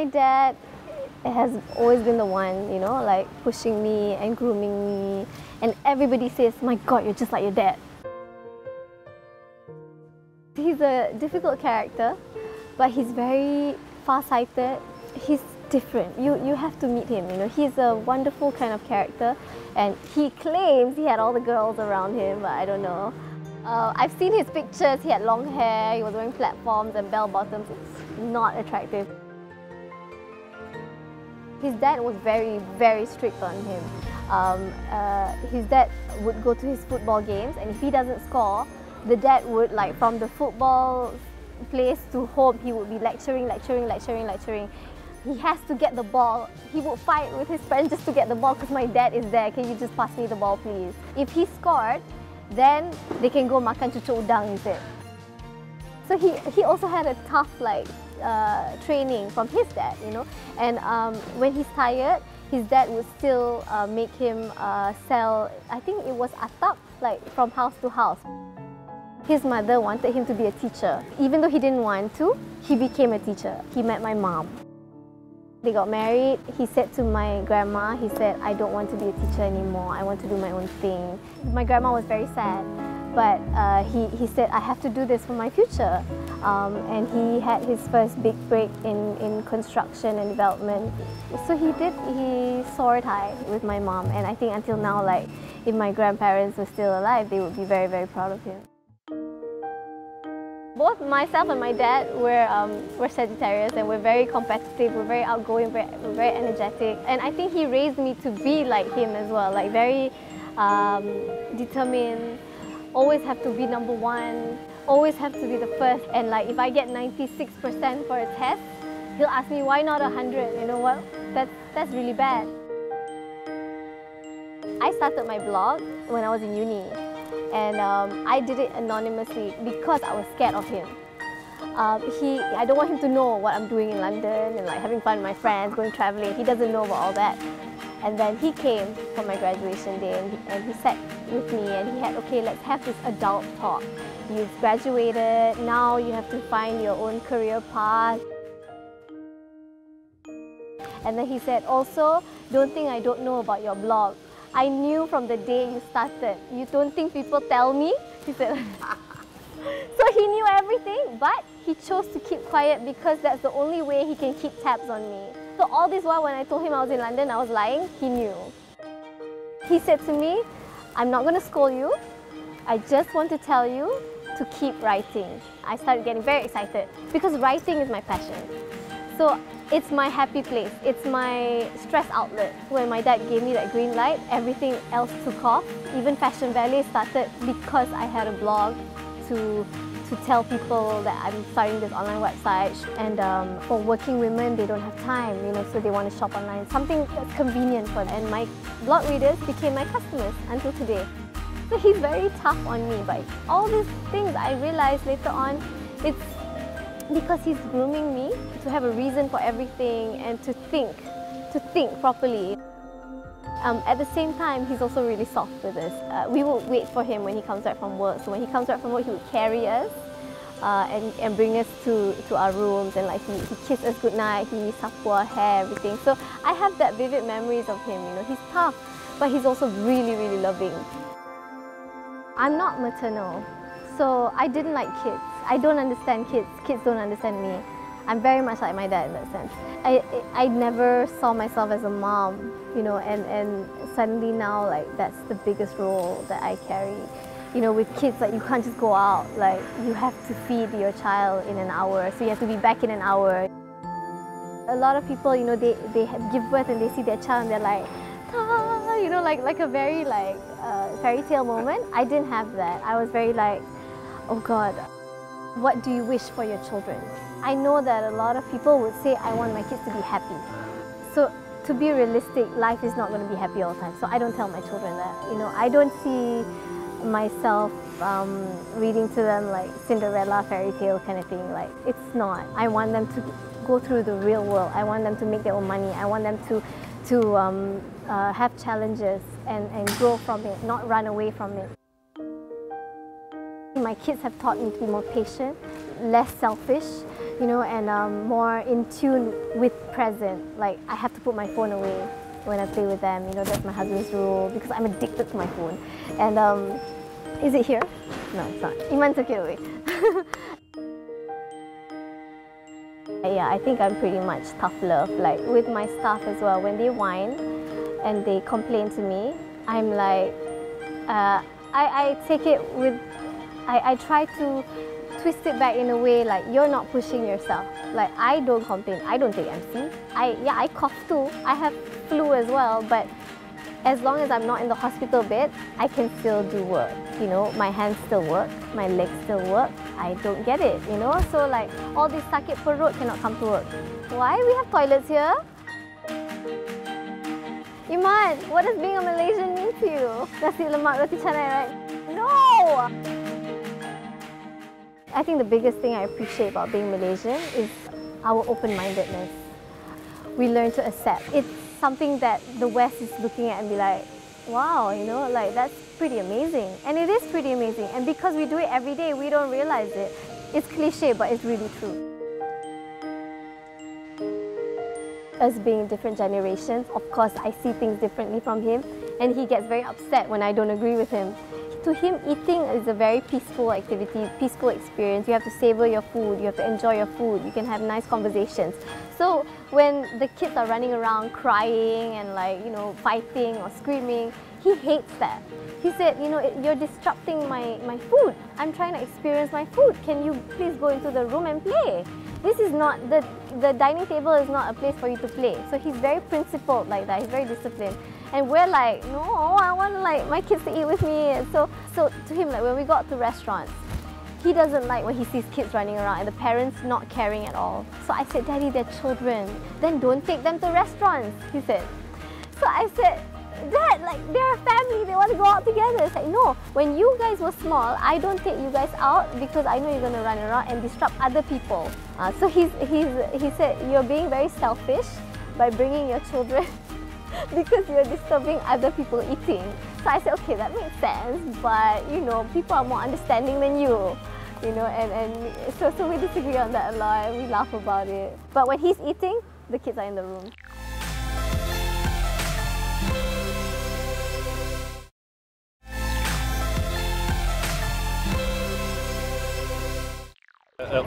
My dad has always been the one, you know, like pushing me and grooming me, and everybody says, "My God, you're just like your dad." He's a difficult character, but he's very far-sighted. He's different. You have to meet him, you know. He's a wonderful kind of character, and he claims he had all the girls around him, but I don't know. I've seen his pictures. He had long hair, he was wearing platforms and bell bottoms. It's not attractive. His dad was very, very strict on him. His dad would go to his football games, and if he doesn't score, the dad would, like, from the football place to home, he would be lecturing. He has to get the ball. He would fight with his friends just to get the ball because my dad is there. Can you just pass me the ball, please? If he scored, then they can go makan cucuk udang instead. So he also had a tough training from his dad, you know. And when he's tired, his dad would still make him sell, I think it was atap, like from house to house. His mother wanted him to be a teacher. Even though he didn't want to, he became a teacher. He met my mom. They got married. He said to my grandma, he said, "I don't want to be a teacher anymore. I want to do my own thing." My grandma was very sad, but he said, "I have to do this for my future." And he had his first big break in construction and development. So he soared high with my mom. And I think until now, like, if my grandparents were still alive, they would be very, very proud of him. Both myself and my dad were Sagittarius, and we're very competitive, we're very outgoing, we're very energetic. And I think he raised me to be like him as well, like very determined, always have to be number one, always have to be the first. And like if I get 96% for a test, he'll ask me, why not 100? You know what? That's really bad. I started my blog when I was in uni. And I did it anonymously because I was scared of him. I don't want him to know what I'm doing in London and like having fun with my friends, going traveling. He doesn't know about all that. And then he came for my graduation day and he sat with me and he had, okay, let's have this adult talk. You've graduated, now you have to find your own career path. And then he said, also, don't think I don't know about your blog. I knew from the day you started. You don't think people tell me? He said. So he knew everything, but he chose to keep quiet because that's the only way he can keep tabs on me. So all this while when I told him I was in London, I was lying, he knew. He said to me, I'm not going to scold you. I just want to tell you to keep writing. I started getting very excited because writing is my passion. So it's my happy place, it's my stress outlet. When my dad gave me that green light, everything else took off. Even Fashion Valet started because I had a blog to tell people that I'm starting this online website. And for working women, they don't have time, you know, so they want to shop online. Something that's convenient for them. And my blog readers became my customers until today. So he's very tough on me, but all these things I realized later on, it's because he's grooming me to have a reason for everything and to think properly. At the same time, he's also really soft with us. We will wait for him when he comes back from work. So when he comes back from work, he would carry us and bring us to our rooms, and like he kissed us goodnight, he sapu our hair, everything. So I have that vivid memories of him. You know, he's tough, but he's also really, really loving. I'm not maternal, so I didn't like kids. I don't understand kids. Kids don't understand me. I'm very much like my dad in that sense. I never saw myself as a mom, you know, and suddenly now, like, that's the biggest role that I carry. You know, with kids, like, you can't just go out. Like, you have to feed your child in an hour, so you have to be back in an hour. A lot of people, you know, they give birth and they see their child and they're like, ah, you know, like a very fairy tale moment. I didn't have that. I was very like, oh God, what do you wish for your children? I know that a lot of people would say, I want my kids to be happy. So to be realistic, life is not going to be happy all the time. So I don't tell my children that. You know, I don't see myself reading to them like Cinderella fairy tale kind of thing. Like, it's not. I want them to go through the real world. I want them to make their own money. I want them to have challenges and grow from it, not run away from it. My kids have taught me to be more patient, less selfish, you know, and more in tune with present. Like I have to put my phone away when I play with them. You know, that's my husband's rule because I'm addicted to my phone. And is it here? No, it's not. Iman took it away. Yeah, I think I'm pretty much tough love. Like with my staff as well, when they whine and they complain to me, I'm like, I take it with, I try to twist it back in a way like you're not pushing yourself. Like I don't complain, I don't take MC. I cough too. I have flu as well, but as long as I'm not in the hospital bed, I can still do work. You know, my hands still work, my legs still work. I don't get it, you know. So like all this sakit perut cannot come to work. Why? We have toilets here. Iman, what does being a Malaysian mean to you? Nasi lemak roti canai, right? No! I think the biggest thing I appreciate about being Malaysian is our open-mindedness. We learn to accept. It's something that the West is looking at and be like, wow, you know, like that's pretty amazing. And it is pretty amazing. And because we do it every day, we don't realize it. It's cliche, but it's really true. Us being different generations, of course, I see things differently from him, and he gets very upset when I don't agree with him. To him, eating is a very peaceful activity, peaceful experience. You have to savor your food, you have to enjoy your food, you can have nice conversations. So when the kids are running around crying and like, you know, fighting or screaming, he hates that. He said, you know, you're disrupting my food. I'm trying to experience my food. Can you please go into the room and play? This is not, the dining table is not a place for you to play. So he's very principled like that, he's very disciplined. And we're like, no, I want like my kids to eat with me. So to him, like when we got to restaurants, he doesn't like when he sees kids running around and the parents not caring at all. So I said, Daddy, they're children. Then don't take them to restaurants, he said. So I said, Dad, like they're a family, they want to go out together. It's like, no, when you guys were small, I don't take you guys out because I know you're going to run around and disrupt other people. So he said, you're being very selfish by bringing your children because you're disturbing other people eating. So I said, okay, that makes sense, but you know, people are more understanding than you. You know, and so we disagree on that a lot and we laugh about it. But when he's eating, the kids are in the room.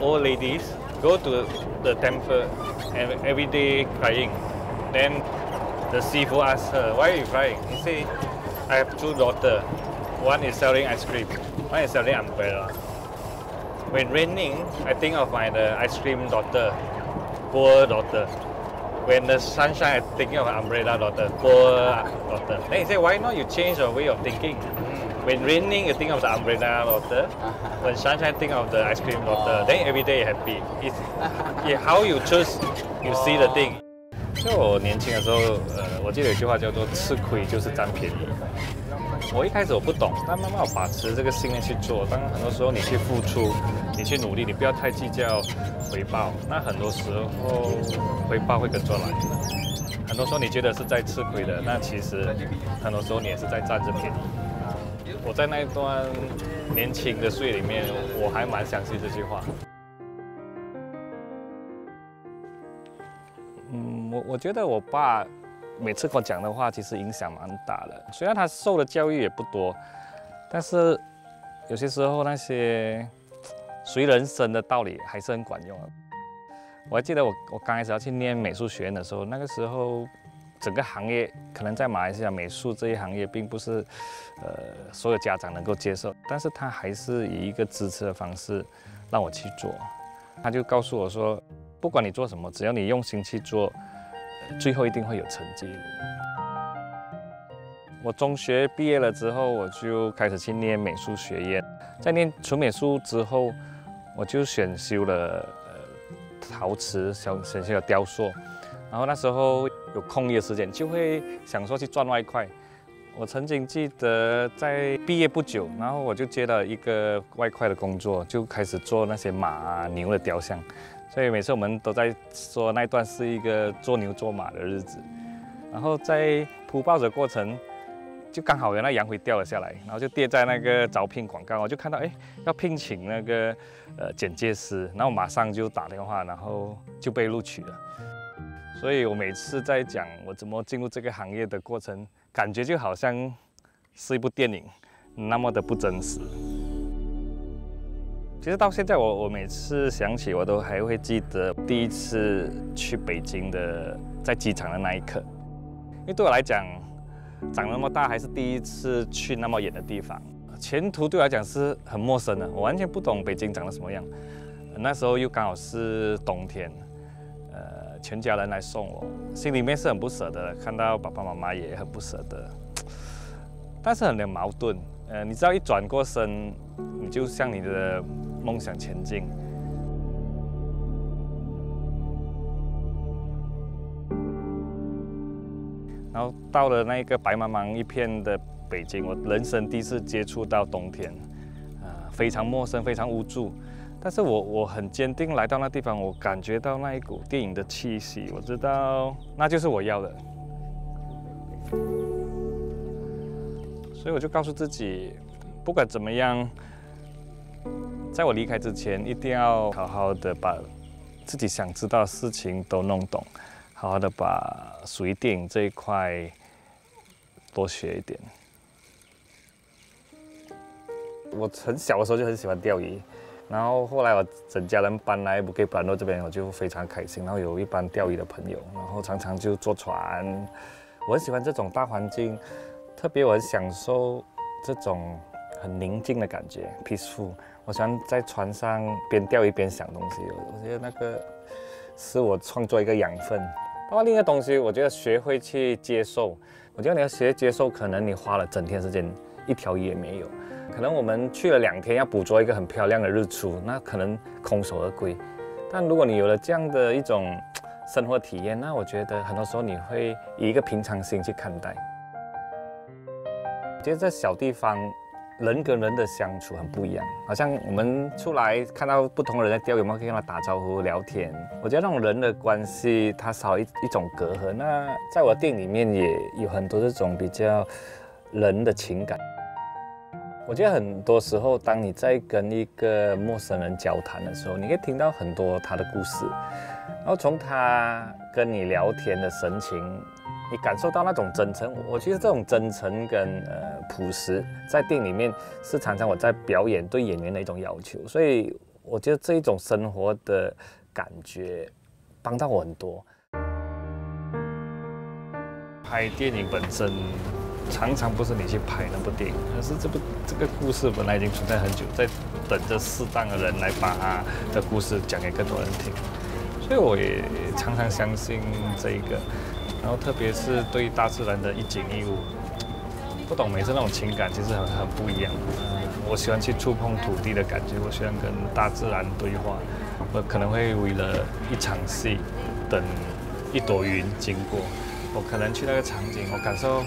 Old ladies go to the temple and every day crying. Then the Sifu asks her, why are you crying? He say, I have two daughters. One is selling ice cream, one is selling umbrella. When raining, I think of my ice cream daughter, poor daughter. When the sunshine, I'm thinking of my umbrella daughter, poor daughter. Then he said, why not you change your way of thinking? When raining, you think of the umbrella daughter. When sunshine, think of the ice cream daughter. Then every day you're happy. It's how you choose, you see the thing. 就我年轻的时候，我记得有句话叫做“吃亏就是占便宜”。我一开始我不懂，但慢慢我把持这个信念去做。当很多时候你去付出，你去努力，你不要太计较回报。那很多时候回报会跟着来。很多时候你觉得是在吃亏的，那其实很多时候你也是在占着便宜。我在那一段年轻的岁月里面，我还蛮相信这句话。我觉得我爸每次跟我讲的话，其实影响蛮大的。虽然他受的教育也不多，但是有些时候那些属于人生的道理还是很管用的。我还记得我刚开始要去念美术学院的时候，那个时候整个行业可能在马来西亚美术这一行业并不是所有家长能够接受，但是他还是以一个支持的方式让我去做。他就告诉我说，不管你做什么，只要你用心去做，最后一定会有成绩。我中学毕业了之后，我就开始去念美术学院。在念纯美术之后，我就选修了陶瓷，选修了雕塑。然后那时候有空余的时间，就会想说去赚外快。我曾经记得在毕业不久，然后我就接到一个外快的工作，就开始做那些马牛的雕像。所以每次我们都在说那段是一个做牛做马的日子。然后在铺报纸过程，就刚好有那洋灰掉了下来，然后就跌在那个招聘广告，我就看到要聘请那个剪接师，然后马上就打电话，然后就被录取了。所以我每次在讲我怎么进入这个行业的过程，感觉就好像是一部电影，那么的不真实。其实到现在我每次想起，我都还会记得第一次去北京的在机场的那一刻，因为对我来讲，长那么大还是第一次去那么远的地方，前途对我来讲是很陌生的，我完全不懂北京长得什么样。那时候又刚好是冬天，全家人来送我，心里面是很不舍得，看到爸爸妈妈也很不舍得，但是很矛盾。你知道一转过身，你就向你的梦想前进。然后到了那个白茫茫一片的北京，我人生第一次接触到冬天，非常陌生，非常无助。但是我很坚定来到那地方，我感觉到那一股电影的气息，我知道那就是我要的。所以我就告诉自己，不管怎么样，在我离开之前，一定要好好的把自己想知道的事情都弄懂，好好的把属于电影这一块多学一点。我很小的时候就很喜欢钓鱼，然后后来我整家人搬来Bukit Bintang这边，我就非常开心。然后有一班钓鱼的朋友，然后常常就坐船。我很喜欢这种大环境。特别我很享受这种很宁静的感觉 ，peaceful。我喜欢在船上边钓鱼边想东西，我觉得那个是我创作一个养分。包括另一个东西，我觉得学会去接受。我觉得你要学接受，可能你花了整天时间，一条鱼也没有。可能我们去了2天，要捕捉一个很漂亮的日出，那可能空手而归。但如果你有了这样的一种生活体验，那我觉得很多时候你会以一个平常心去看待。我觉得在小地方，人跟人的相处很不一样。好像我们出来看到不同的人在钓鱼，我们可以跟他打招呼、聊天。我觉得那种人的关系，它少一种隔阂。那在我的电影里面也有很多这种比较人的情感。我觉得很多时候，当你在跟一个陌生人交谈的时候，你可以听到很多他的故事，然后从他跟你聊天的神情。你感受到那种真诚，我觉得这种真诚跟朴实，在电影里面是常常我在表演对演员的一种要求，所以我觉得这一种生活的感觉帮到我很多。拍电影本身常常不是你去拍那部电影，而是这个故事本来已经存在很久，在等着适当的人来把他的故事讲给更多人听，所以我也常常相信这一个。然后特别是对大自然的一景一物，不懂每次那种情感其实很不一样。我喜欢去触碰土地的感觉，我喜欢跟大自然对话。我可能会为了一场戏，等一朵云经过，我可能去那个场景，我感受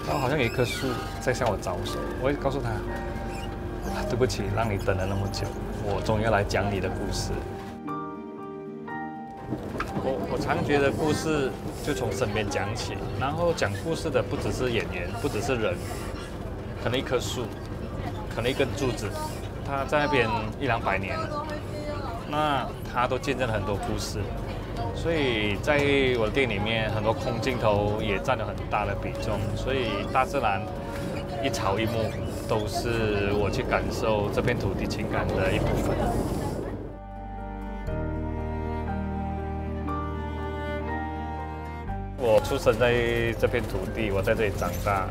到好像有一棵树在向我招手，我会告诉他，对不起，让你等了那么久，我终于要来讲你的故事。我常觉得故事就从身边讲起，然后讲故事的不只是演员，不只是人，可能一棵树，可能一根柱子，它在那边100-200年了，那它都见证了很多故事。所以在我的电影里面，很多空镜头也占了很大的比重，所以大自然一草一木都是我去感受这片土地情感的一部分。我出生在这片土地，我在这里长大，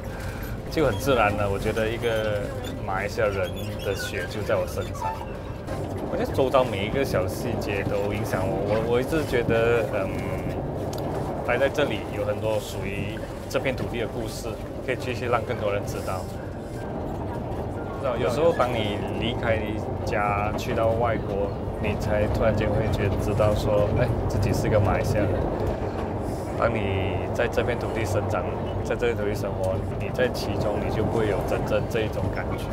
就很自然的，我觉得一个马来西亚人的血就在我身上。我觉得周遭每一个小细节都影响我。我一直觉得，待在这里有很多属于这片土地的故事，可以继续让更多人知道。有时候当你离开家去到外国，你才突然间会知道说，自己是一个马来西亚人。当你在这片土地生长，在这片土地生活，你在其中你就不会有真正这一种感觉。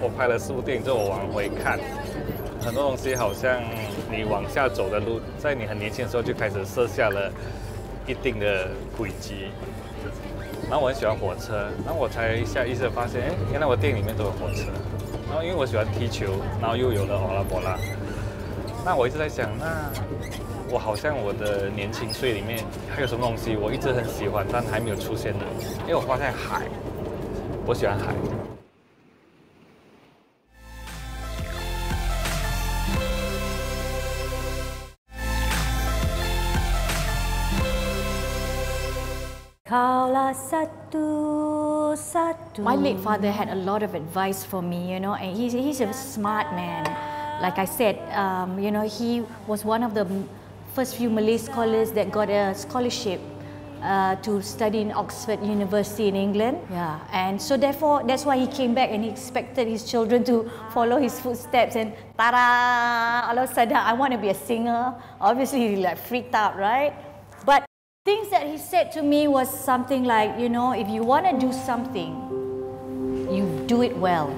我拍了4部电影之后，我往回看，很多东西好像你往下走的路，在你很年轻的时候就开始设下了一定的轨迹。然后我很喜欢火车，然后我才下意识地发现，哎，原来我电影里面都有火车。然后因为我喜欢踢球，然后又有了欧拉波拉，那我一直在想，那我好像我的年轻岁里面还有什么东西我一直很喜欢，但还没有出现的。因为我发现海，我喜欢海。My late father had a lot of advice for me, you know, and he's a smart man. Like I said, you know, he was one of the first few Malay scholars that got a scholarship to study in Oxford University in England. Yeah, and so therefore, that's why he came back and he expected his children to follow his footsteps and ta-da! All of a sudden, I want to be a singer. Obviously, he like freaked out, right? But things that he said to me was something like, you know, if you want to do something, you do it well.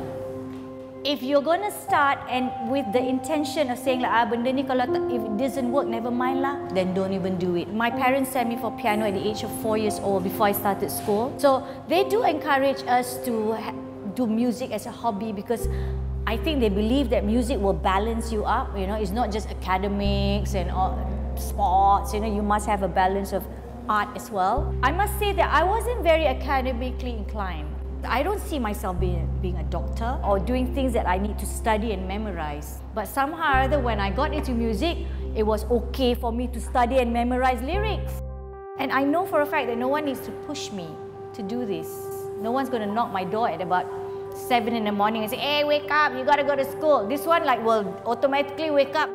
If you're going to start and with the intention of saying like, benda ni kalau if it doesn't work, never mind lah, then don't even do it. My parents sent me for piano at the age of 4 years old before I started school. So they do encourage us to do music as a hobby because I think they believe that music will balance you up. You know, it's not just academics and all, sports, you know, you must have a balance of art as well. I must say that I wasn't very academically inclined. I don't see myself being a doctor or doing things that I need to study and memorize. But somehow or other, when I got into music, it was okay for me to study and memorize lyrics. And I know for a fact that no one needs to push me to do this. No one's going to knock my door at about 7 in the morning and say, hey, wake up, you got to go to school. This one like will automatically wake up.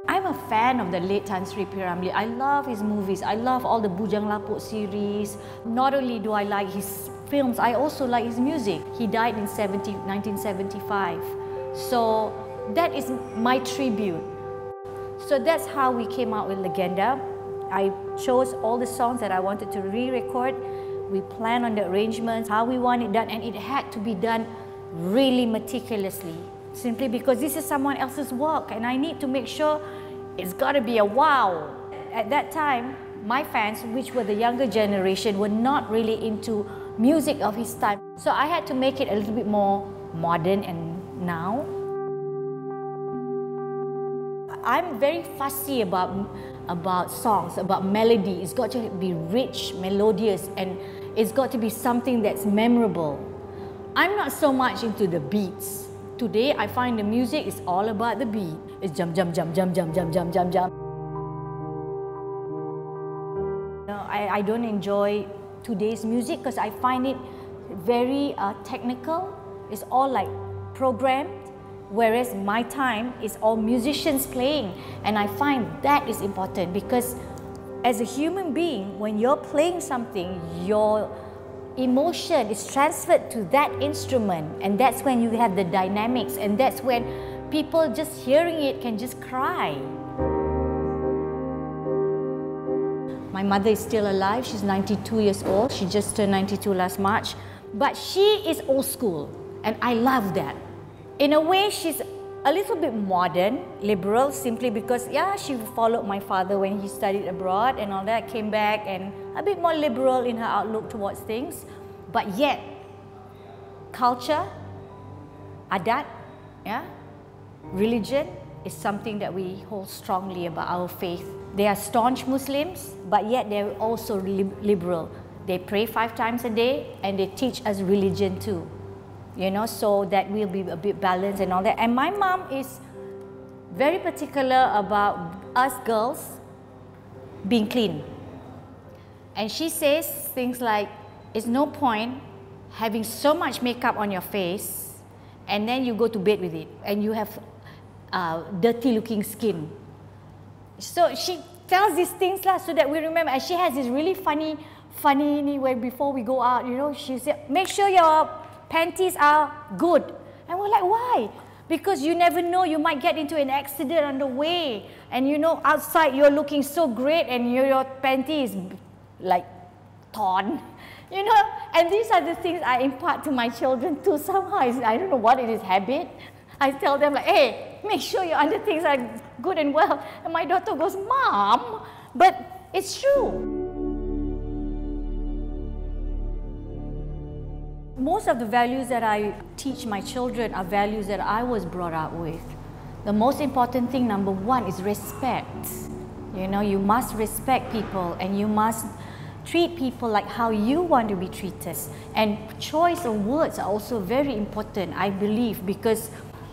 I'm a fan of the late Tan Sri P. Ramlee. I love his movies. I love all the Bujang Lapuk series. Not only do I like his films, I also like his music. He died in 1975. So that is my tribute. So that's how we came out with Lagenda. I chose all the songs that I wanted to re-record. We planned on the arrangements, how we want it done, and it had to be done really meticulously. Simply because this is someone else's work and I need to make sure it's got to be a wow. At that time, my fans, which were the younger generation, were not really into music of his time. So I had to make it a little bit more modern and now. I'm very fussy about songs, about melody. It's got to be rich, melodious, and it's got to be something that's memorable. I'm not so much into the beats. Today, I find the music is all about the beat. It's jump, jump, jump, jump, jump, jump, jump, jump, jump. No, I don't enjoy today's music because I find it very technical. It's all like programmed, whereas my time is all musicians playing. And I find that is important because as a human being, when you're playing something, your emotion is transferred to that instrument, and that's when you have the dynamics, and that's when people just hearing it can just cry. My mother is still alive. She's 92 years old. She just turned 92 last March. But she is old school, and I love that. In a way, she's a little bit modern, liberal, simply because, yeah, she followed my father when he studied abroad and all that, came back and a bit more liberal in her outlook towards things. But yet, culture, adat, yeah, religion is something that we hold strongly about our faith. They are staunch Muslims, but yet they're also liberal. They pray 5 times a day and they teach us religion too. You know, so that we'll be a bit balanced and all that. And my mom is very particular about us girls being clean. And she says things like, it's no point having so much makeup on your face and then you go to bed with it and you have dirty looking skin. So she tells these things so that we remember. And she has this really funny way before we go out, you know, she said, make sure your panties are good. And we're like, why? Because you never know, you might get into an accident on the way. And you know, outside you're looking so great and your panty is like torn. You know, and these are the things I impart to my children too. Somehow, I don't know what it is, habit. I tell them like, hey, make sure your underthings are good and well. And my daughter goes, Mom, but it's true. Most of the values that I teach my children are values that I was brought up with. The most important thing, number one, is respect. You know, you must respect people and you must treat people like how you want to be treated. And choice of words are also very important, I believe, because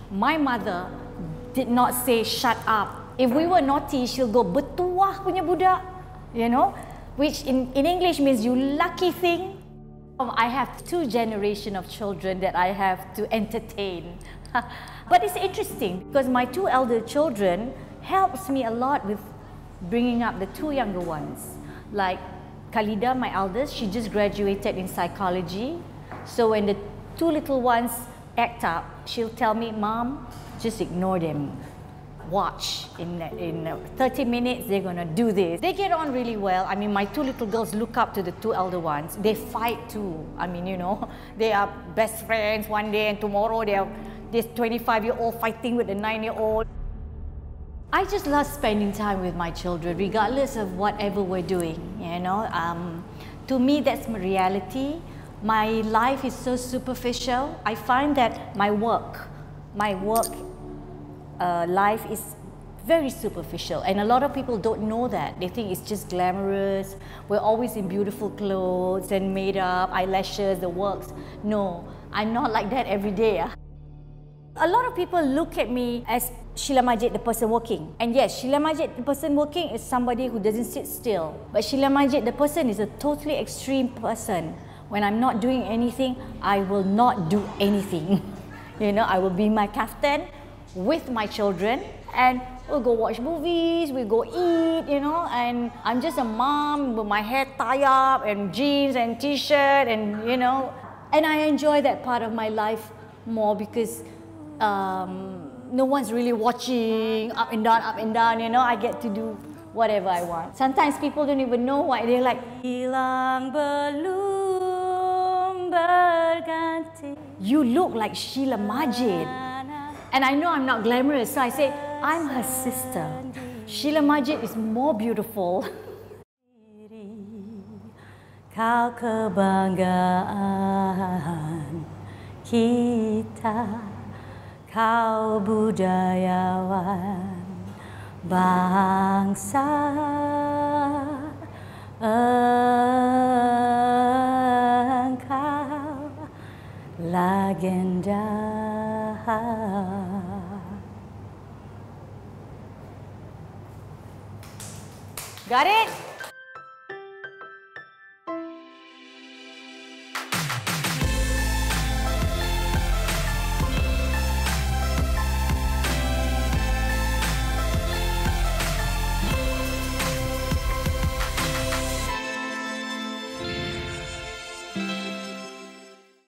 my mother did not say shut up. If we were naughty, she'll go betuah punya budak, you know, which in English means you lucky thing. I have 2 generations of children that I have to entertain. But it's interesting because my 2 elder children helps me a lot with bringing up the 2 younger ones. Like Khalida, my eldest, she just graduated in psychology. So when the 2 little ones act up, she'll tell me, Mom, just ignore them. Watch, in 30 minutes, they're gonna do this. They get on really well. I mean, my 2 little girls look up to the 2 elder ones. They fight too. I mean, you know, they are best friends one day and tomorrow they are this 25-year-old fighting with a 9-year-old. I just love spending time with my children, regardless of whatever we're doing, you know. To me, that's my reality. My life is so superficial. I find that my work life is very superficial, and a lot of people don't know that. They think it's just glamorous. We're always in beautiful clothes and makeup, eyelashes, the works. No, I'm not like that every day. A lot of people look at me as Sheila Majid, the person working. And yes, Sheila Majid, the person working, is somebody who doesn't sit still. But Sheila Majid, the person, is a totally extreme person. When I'm not doing anything, I will not do anything. You know, I will be my kaftan with my children and we'll go watch movies, we'll go eat, you know, and I'm just a mom with my hair tied up and jeans and t-shirt and, you know, and I enjoy that part of my life more because no one's really watching up and down, you know. I get to do whatever I want. Sometimes people don't even know why. They're like, hilang belum berganti. You look like Sheila Majid. And I know I'm not glamorous, so I say, I'm her sister. Sheila Majid is more beautiful. Kau kebanggaan kita, kau budayawan bangsa, engkau Lagenda. Got it?